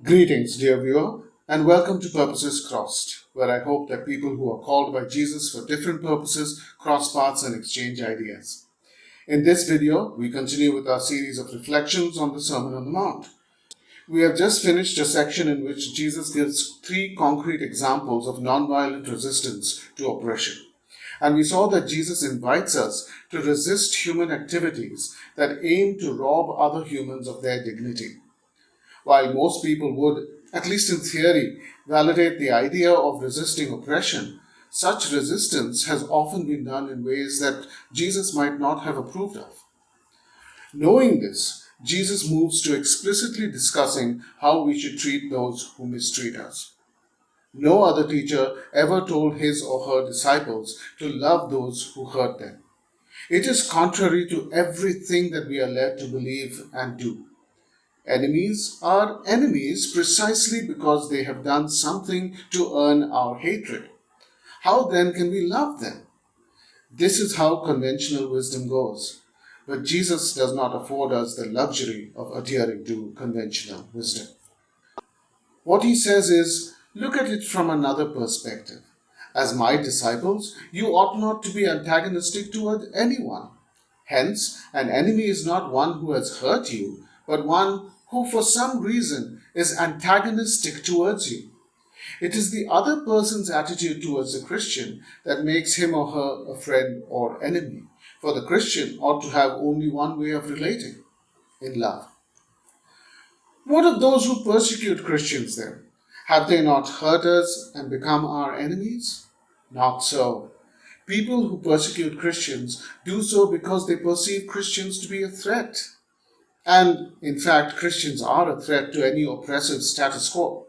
Greetings, dear viewer, and welcome to Purposes Crossed, where I hope that people who are called by Jesus for different purposes cross paths and exchange ideas. In this video, we continue with our series of reflections on the Sermon on the Mount. We have just finished a section in which Jesus gives three concrete examples of nonviolent resistance to oppression. And we saw that Jesus invites us to resist human activities that aim to rob other humans of their dignity. While most people would, at least in theory, validate the idea of resisting oppression, such resistance has often been done in ways that Jesus might not have approved of. Knowing this, Jesus moves to explicitly discussing how we should treat those who mistreat us. No other teacher ever told his or her disciples to love those who hurt them. It is contrary to everything that we are led to believe and do. Enemies are enemies precisely because they have done something to earn our hatred. How then can we love them? This is how conventional wisdom goes. But Jesus does not afford us the luxury of adhering to conventional wisdom. What he says is, look at it from another perspective. As my disciples, you ought not to be antagonistic toward anyone. Hence, an enemy is not one who has hurt you, but one who for some reason is antagonistic towards you. It is the other person's attitude towards a Christian that makes him or her a friend or enemy, for the Christian ought to have only one way of relating, in love. What of those who persecute Christians then? Have they not hurt us and become our enemies? Not so. People who persecute Christians do so because they perceive Christians to be a threat. And, in fact, Christians are a threat to any oppressive status quo.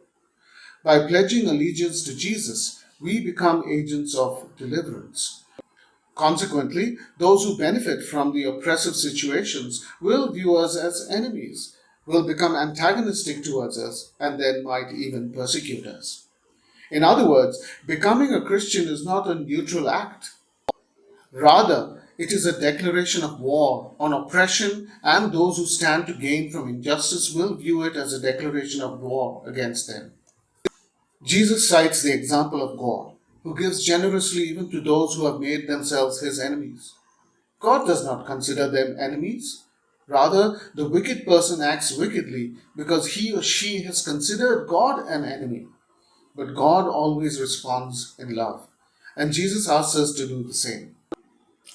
By pledging allegiance to Jesus, we become agents of deliverance. Consequently, those who benefit from the oppressive situations will view us as enemies, will become antagonistic towards us, and then might even persecute us. In other words, becoming a Christian is not a neutral act. Rather, it is a declaration of war on oppression, and those who stand to gain from injustice will view it as a declaration of war against them. Jesus cites the example of God, who gives generously even to those who have made themselves his enemies. God does not consider them enemies. Rather, the wicked person acts wickedly because he or she has considered God an enemy. But God always responds in love, and Jesus asks us to do the same.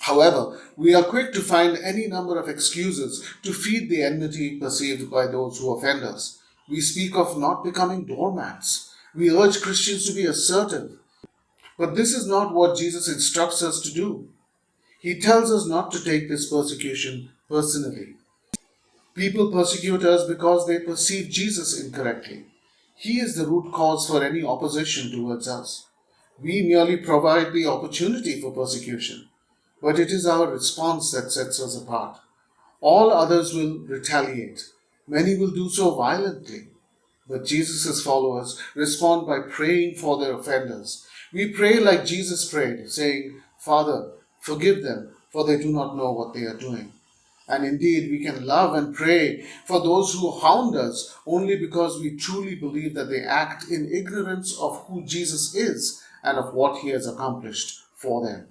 However, we are quick to find any number of excuses to feed the enmity perceived by those who offend us. We speak of not becoming doormats. We urge Christians to be assertive. But this is not what Jesus instructs us to do. He tells us not to take this persecution personally. People persecute us because they perceive Jesus incorrectly. He is the root cause for any opposition towards us. We merely provide the opportunity for persecution. But it is our response that sets us apart. All others will retaliate. Many will do so violently. But Jesus' followers respond by praying for their offenders. We pray like Jesus prayed, saying, Father, forgive them, for they do not know what they are doing. And indeed, we can love and pray for those who hound us only because we truly believe that they act in ignorance of who Jesus is and of what he has accomplished for them.